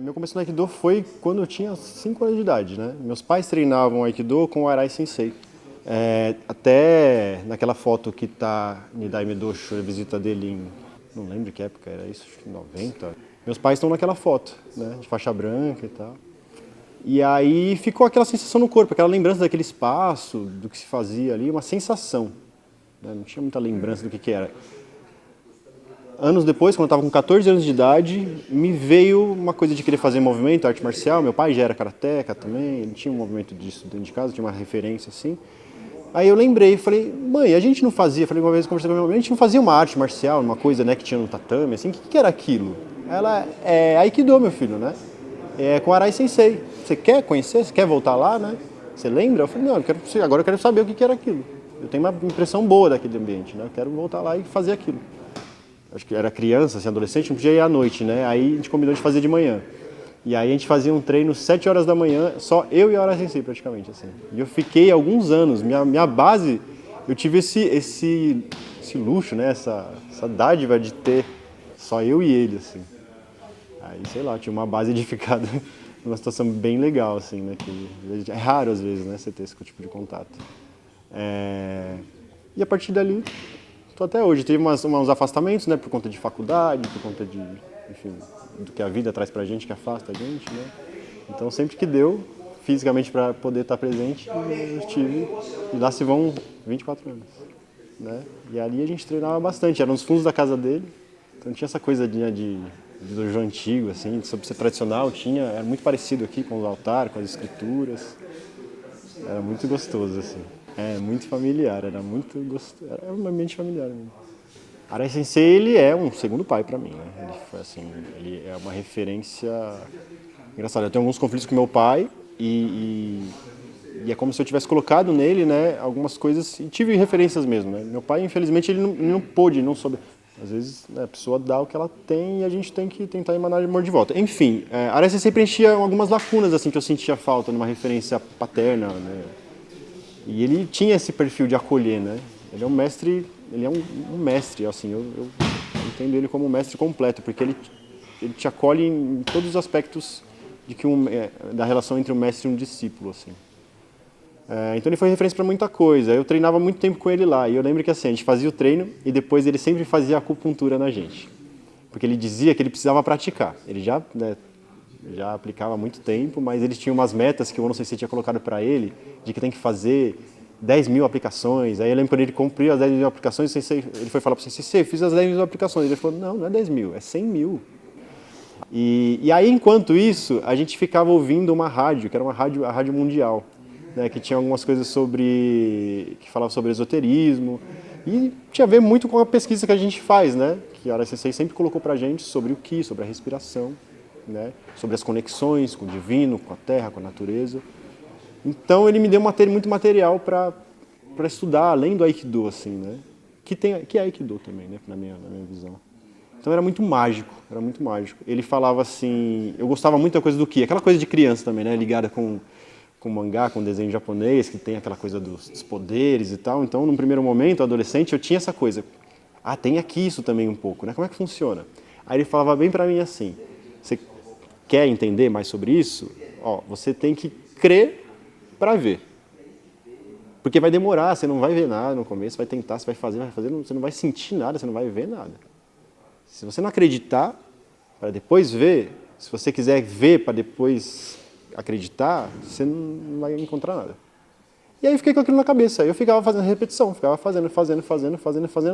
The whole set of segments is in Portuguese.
Meu começo no Aikido foi quando eu tinha 5 anos de idade, né? Meus pais treinavam Aikido com o Arai Sensei. Até naquela foto que tá Nidai Midosho, a visita dele em, não lembro que época era isso, acho que 90. Meus pais estão naquela foto, né? De faixa branca e tal. E aí ficou aquela sensação no corpo, aquela lembrança daquele espaço, do que se fazia ali, uma sensação, né? Não tinha muita lembrança do que era. Anos depois, quando eu estava com 14 anos de idade, me veio uma coisa de querer fazer movimento, arte marcial. Meu pai já era karateca também, ele tinha um movimento disso dentro de casa, tinha uma referência assim. Aí eu lembrei, falei, mãe, a gente não fazia, falei uma vez, conversei com a minha mãe, a gente não fazia uma arte marcial, uma coisa, né, que tinha no tatame, assim, o que era aquilo? Ela, Aikido, meu filho, né? É com Arai Sensei. Você quer conhecer? Você quer voltar lá, né? Você lembra? Eu falei, não, agora eu quero saber o que era aquilo. Eu tenho uma impressão boa daquele ambiente, né? Eu quero voltar lá e fazer aquilo. Acho que era criança, assim, adolescente, não podia ir à noite, né? Aí a gente combinou de fazer de manhã. E aí a gente fazia um treino 7 horas da manhã, só eu e a Arai Sensei praticamente, assim. E eu fiquei alguns anos, minha base, eu tive esse luxo, né? Essa dádiva de ter só eu e ele, assim. Aí, sei lá, tinha uma base edificada numa situação bem legal, assim, né? Que é raro, às vezes, né? Você ter esse tipo de contato. E a partir dali, tô até hoje. Teve uns afastamentos, né? Por conta de faculdade, por conta de, enfim, do que a vida traz pra gente, que afasta a gente, né? Então, sempre que deu, fisicamente para poder estar presente, eu estive. E lá se vão 24 anos, né? E ali a gente treinava bastante. Era nos fundos da casa dele. Então tinha essa coisa de dojo antigo, assim, sobre ser tradicional, era muito parecido aqui com os altares, com as escrituras. Era muito gostoso, assim. Muito familiar, era muito gostoso. Era um ambiente familiar mesmo. Arai Sensei, ele é um segundo pai pra mim, né? Ele foi assim, ele é uma referência engraçada. Eu tenho alguns conflitos com meu pai e é como se eu tivesse colocado nele, né, algumas coisas e tive referências mesmo, né? Meu pai, infelizmente, ele não pôde, não soube. Às vezes, né, a pessoa dá o que ela tem e a gente tem que tentar emanar amor de volta. Enfim, Arai Sensei preenchia algumas lacunas assim que eu sentia falta numa referência paterna, né? E ele tinha esse perfil de acolher, né? Ele é um mestre, ele é um mestre, assim, eu entendo ele como um mestre completo, porque ele te acolhe em todos os aspectos de da relação entre um mestre e um discípulo, assim. Então ele foi referência para muita coisa. Eu treinava muito tempo com ele lá e eu lembro que assim, a gente fazia o treino e depois ele sempre fazia acupuntura na gente. Porque ele dizia que ele precisava praticar. Ele já aplicava há muito tempo, mas ele tinha umas metas que eu não sei se você tinha colocado para ele, de que tem que fazer 10 mil aplicações. Aí eu lembro quando ele cumpriu as 10 mil aplicações, ele foi falar para você, eu fiz as 10 mil aplicações. Ele falou, não é 10 mil, é 100 mil. E aí, enquanto isso, a gente ficava ouvindo uma rádio, que era a Rádio Mundial, né, que tinha algumas coisas que falava sobre esoterismo, e tinha a ver muito com a pesquisa que a gente faz, né, que a RSC sempre colocou pra gente sobre o Ki, sobre a respiração, né, sobre as conexões com o divino, com a terra, com a natureza. Então ele me deu muito material para estudar, além do Aikido, assim, né, que é Aikido também, né, na minha visão. Então era muito mágico, era muito mágico. Ele falava assim, eu gostava muito da coisa do Ki, aquela coisa de criança também, né, ligada com mangá, com desenho japonês, que tem aquela coisa dos poderes e tal. Então, num primeiro momento, adolescente, eu tinha essa coisa. Ah, tem aqui isso também um pouco, né? Como é que funciona? Aí ele falava bem pra mim assim, você quer entender mais sobre isso? Ó, você tem que crer pra ver. Porque vai demorar, você não vai ver nada no começo, vai tentar, você vai fazer, você não vai sentir nada, você não vai ver nada. Se você não acreditar, para depois ver, se você quiser ver para depois acreditar, você não vai encontrar nada. E aí eu fiquei com aquilo na cabeça. Aí eu ficava fazendo repetição, ficava fazendo,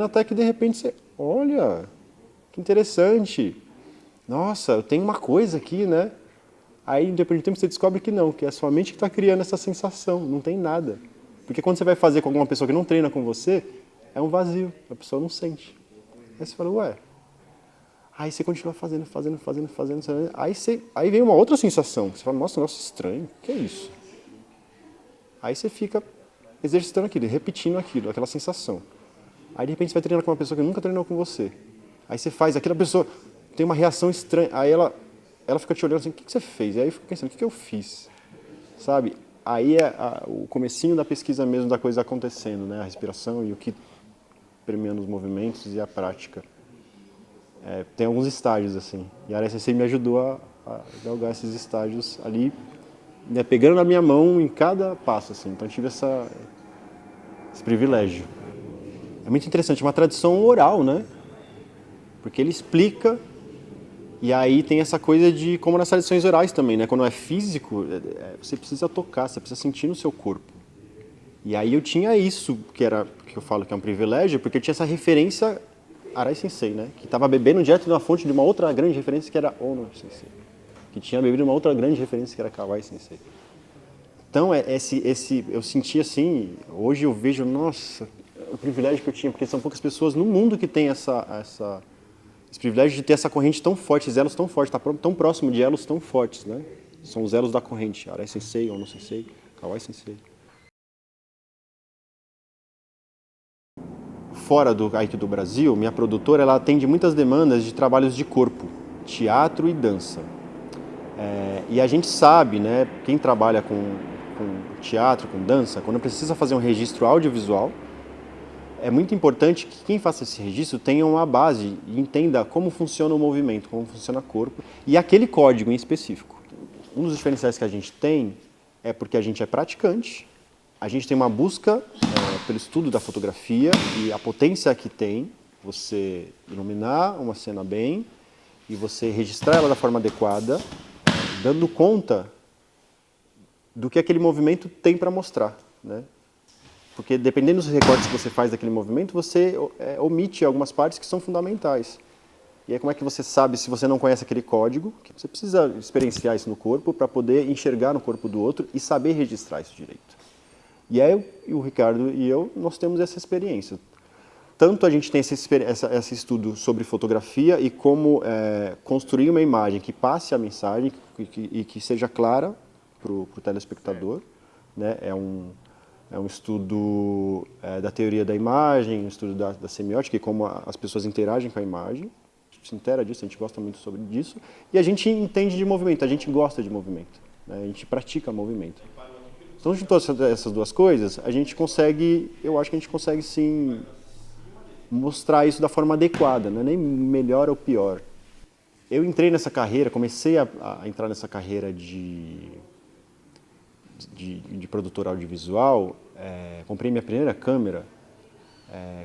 até que de repente você, olha, que interessante. Nossa, eu tenho uma coisa aqui, né? Aí, depois de tempo, você descobre que não, que é a sua mente que está criando essa sensação, não tem nada. Porque quando você vai fazer com alguma pessoa que não treina com você, é um vazio, a pessoa não sente. Aí você fala, ué. Aí você continua fazendo. Aí vem uma outra sensação. Você fala, nossa, negócio estranho, o que é isso? Aí você fica exercitando aquilo, repetindo aquilo, aquela sensação. Aí de repente você vai treinar com uma pessoa que nunca treinou com você. Aí você faz, aquela pessoa tem uma reação estranha. Aí ela fica te olhando assim, o que você fez? E aí eu fico pensando, o que eu fiz? Sabe? Aí é o comecinho da pesquisa mesmo da coisa acontecendo, né? A respiração e o que permeando os movimentos e a prática. tem alguns estágios, assim. E a Araya Sensei me ajudou a galgar esses estágios ali, né, pegando na minha mão em cada passo, assim. Então eu tive esse privilégio. É muito interessante, uma tradição oral, né? Porque ele explica, e aí tem essa coisa de, como nas tradições orais também, né? Quando é físico, você precisa tocar, você precisa sentir no seu corpo. E aí eu tinha isso, que eu falo que é um privilégio, porque eu tinha essa referência Arai Sensei, né? Que estava bebendo direto de uma fonte de uma outra grande referência que era Ono Sensei. Que tinha bebido uma outra grande referência que era Kawai Sensei. Então, eu senti assim, hoje eu vejo, nossa, o privilégio que eu tinha, porque são poucas pessoas no mundo que têm esse privilégio de ter essa corrente tão forte, esses elos tão fortes, tá tão próximo de elos tão fortes, né? São os elos da corrente, Arai Sensei, Ono Sensei, Kawai Sensei. Fora do Aikido Brasil, minha produtora ela atende muitas demandas de trabalhos de corpo, teatro e dança. E a gente sabe, né, quem trabalha com teatro, com dança, quando precisa fazer um registro audiovisual, é muito importante que quem faça esse registro tenha uma base e entenda como funciona o movimento, como funciona o corpo e aquele código em específico. Um dos diferenciais que a gente tem é porque a gente é praticante, a gente tem uma busca pelo estudo da fotografia e a potência que tem você iluminar uma cena bem e você registrar ela da forma adequada, dando conta do que aquele movimento tem para mostrar, né? Porque dependendo dos recortes que você faz daquele movimento, você omite algumas partes que são fundamentais. E aí como é que você sabe, se você não conhece aquele código, que você precisa experienciar isso no corpo para poder enxergar no corpo do outro e saber registrar isso direito. E aí o Ricardo e eu, nós temos essa experiência. Tanto a gente tem esse estudo sobre fotografia e como construir uma imagem que passe a mensagem e que seja clara para o telespectador, né? É um estudo da teoria da imagem, um estudo da semiótica e como as pessoas interagem com a imagem. A gente se inteira disso, a gente gosta muito sobre disso. E a gente entende de movimento, a gente gosta de movimento, né? A gente pratica movimento. Então, junto essas duas coisas, a gente consegue, eu acho que a gente consegue sim mostrar isso da forma adequada, não é nem melhor ou pior. Eu entrei nessa carreira, comecei a entrar nessa carreira de produtor audiovisual, comprei minha primeira câmera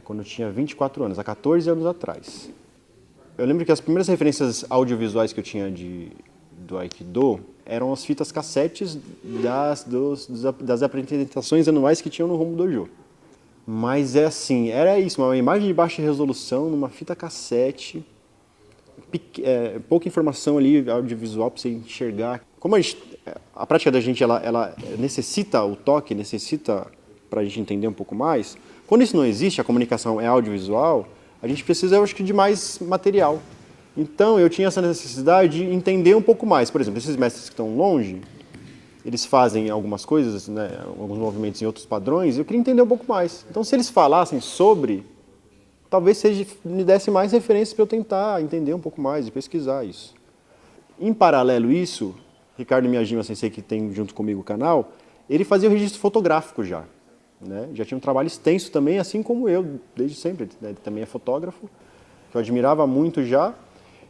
quando eu tinha 24 anos, há 14 anos atrás. Eu lembro que as primeiras referências audiovisuais que eu tinha do Aikido eram as fitas cassetes das apresentações anuais que tinham no Rumo Dojo. Mas era isso, uma imagem de baixa resolução numa fita cassete, pouca informação ali audiovisual para você enxergar. Como a prática da gente ela necessita o toque, necessita para a gente entender um pouco mais. Quando isso não existe, a comunicação é audiovisual, a gente precisa, eu acho que, de mais material. Então eu tinha essa necessidade de entender um pouco mais. Por exemplo, esses mestres que estão longe, eles fazem algumas coisas, né, alguns movimentos em outros padrões, e eu queria entender um pouco mais. Então, se eles falassem sobre, talvez me desse mais referências para eu tentar entender um pouco mais e pesquisar isso. Em paralelo isso, Ricardo Miyajima Sensei, que tem junto comigo o canal, ele fazia o registro fotográfico já, né? Já tinha um trabalho extenso também, assim como eu, desde sempre. Né? Ele também é fotógrafo, que eu admirava muito já.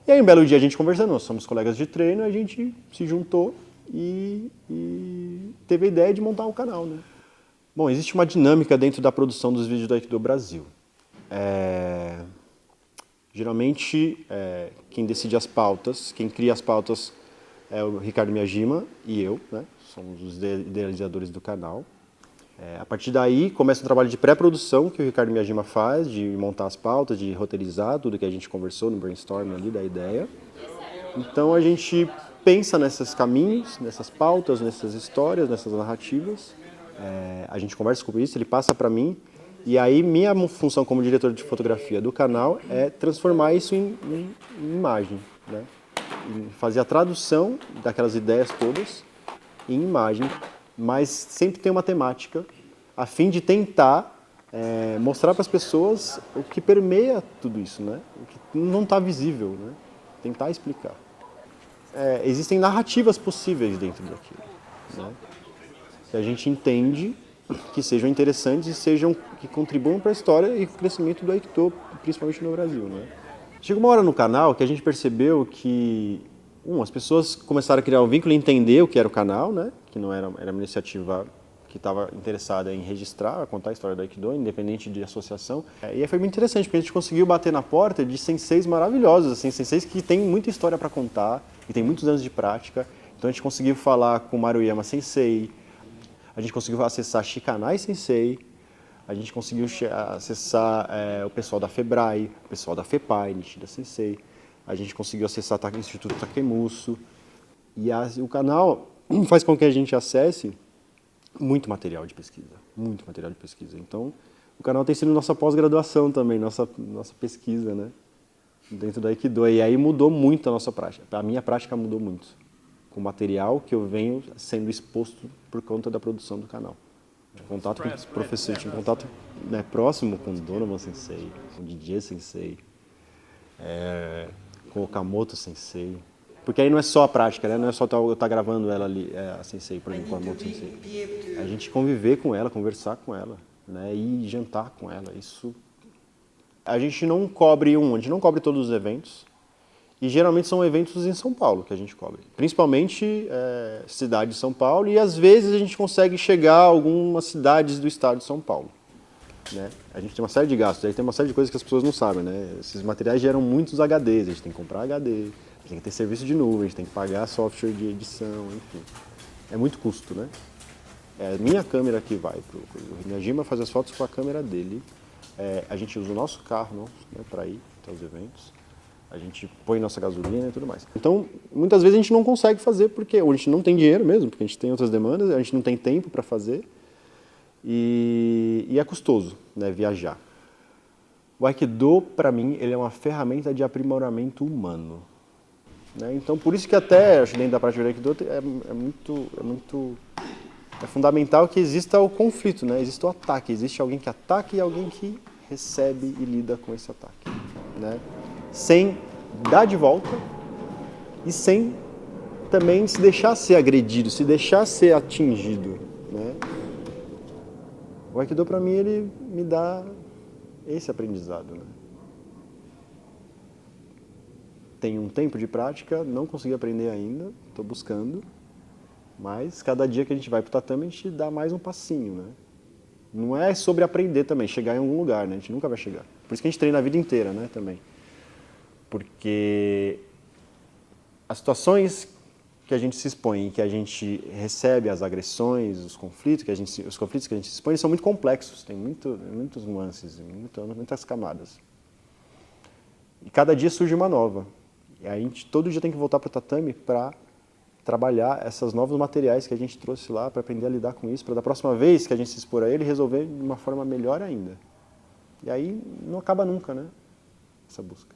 E aí, um belo dia, a gente conversando, nós somos colegas de treino, a gente se juntou e teve a ideia de montar um canal, né? Bom, existe uma dinâmica dentro da produção dos vídeos do Aikido Brasil. Geralmente, quem decide as pautas, quem cria as pautas é o Ricardo Miyajima e eu, né? Somos os idealizadores do canal. A partir daí, começa um trabalho de pré-produção que o Ricardo Miyajima faz, de montar as pautas, de roteirizar tudo que a gente conversou no brainstorm ali da ideia. Então, a gente pensa nesses caminhos, nessas pautas, nessas histórias, nessas narrativas. A gente conversa com isso, ele passa para mim. E aí, minha função como diretor de fotografia do canal é transformar isso em imagem, né? E fazer a tradução daquelas ideias todas em imagem, mas sempre tem uma temática, a fim de tentar mostrar para as pessoas o que permeia tudo isso, né? O que não está visível, né? Tentar explicar. Existem narrativas possíveis dentro daquilo, né? Que a gente entende que sejam interessantes e que contribuam para a história e o crescimento do Aikido, principalmente no Brasil, né? Chegou uma hora no canal que a gente percebeu que, as pessoas começaram a criar um vínculo e entender o que era o canal, né? Que não era uma iniciativa que estava interessada em registrar, contar a história do Aikido, independente de associação. E aí foi muito interessante, porque a gente conseguiu bater na porta de senseis maravilhosos, assim, senseis que têm muita história para contar, que têm muitos anos de prática. Então a gente conseguiu falar com o Maruyama Sensei, a gente conseguiu acessar Shikanai Sensei, a gente conseguiu acessar o pessoal da FEBRAE, o pessoal da FEPAI, Nishida Sensei, a gente conseguiu acessar o Instituto Takemuso. E o canal faz com que a gente acesse muito material de pesquisa, muito material de pesquisa. Então, o canal tem sido nossa pós-graduação também, nossa pesquisa, né? Dentro da Aikido. E aí mudou muito a nossa prática. A minha prática mudou muito, com o material que eu venho sendo exposto por conta da produção do canal. Contato com o professor, tinha contato, né, próximo com o Donovan Sensei, com o DJ Sensei, com o Okamoto Sensei. Porque aí não é só a prática, né? Não é só eu estar gravando ela ali, a Sensei, por exemplo, com a Okamoto Sensei. A gente conviver com ela, conversar com ela, né, e jantar com ela. Isso. A gente não cobre todos os eventos. E geralmente são eventos em São Paulo que a gente cobre. Principalmente cidade de São Paulo, e às vezes a gente consegue chegar a algumas cidades do estado de São Paulo. Né? A gente tem uma série de gastos, aí tem uma série de coisas que as pessoas não sabem. Né? Esses materiais geram muitos HDs, a gente tem que comprar HD, a gente tem que ter serviço de nuvem, a gente tem que pagar software de edição, enfim. É muito custo, né? É a minha câmera que vai o Miyajima faz as fotos com a câmera dele. A gente usa o nosso carro, né, para ir até os eventos. A gente põe nossa gasolina e tudo mais. Então, muitas vezes a gente não consegue fazer porque ou a gente não tem dinheiro mesmo, porque a gente tem outras demandas, a gente não tem tempo para fazer e é custoso, né, viajar. O Aikido, para mim, ele é uma ferramenta de aprimoramento humano. Né? Então, por isso que até, acho que dentro da prática do Aikido é fundamental que exista o conflito, né? Existe o ataque, existe alguém que ataca e alguém que recebe e lida com esse ataque. Né? Sem dar de volta e sem também se deixar ser agredido, se deixar ser atingido. Né? O Aikido, para mim, ele me dá esse aprendizado. Né? Tenho um tempo de prática, não consegui aprender ainda, estou buscando, mas cada dia que a gente vai para o tatame, a gente dá mais um passinho. Né? Não é sobre aprender também, chegar em algum lugar, né? A gente nunca vai chegar. Por isso que a gente treina a vida inteira, né, também. Porque as situações que a gente se expõe, que a gente recebe as agressões, os conflitos que a gente se expõe são muito complexos, tem muitos nuances, muitas camadas. E cada dia surge uma nova. E a gente todo dia tem que voltar para o tatame para trabalhar esses novos materiais que a gente trouxe lá, para aprender a lidar com isso, para da próxima vez que a gente se expor a ele, resolver de uma forma melhor ainda. E aí não acaba nunca, né? Essa busca.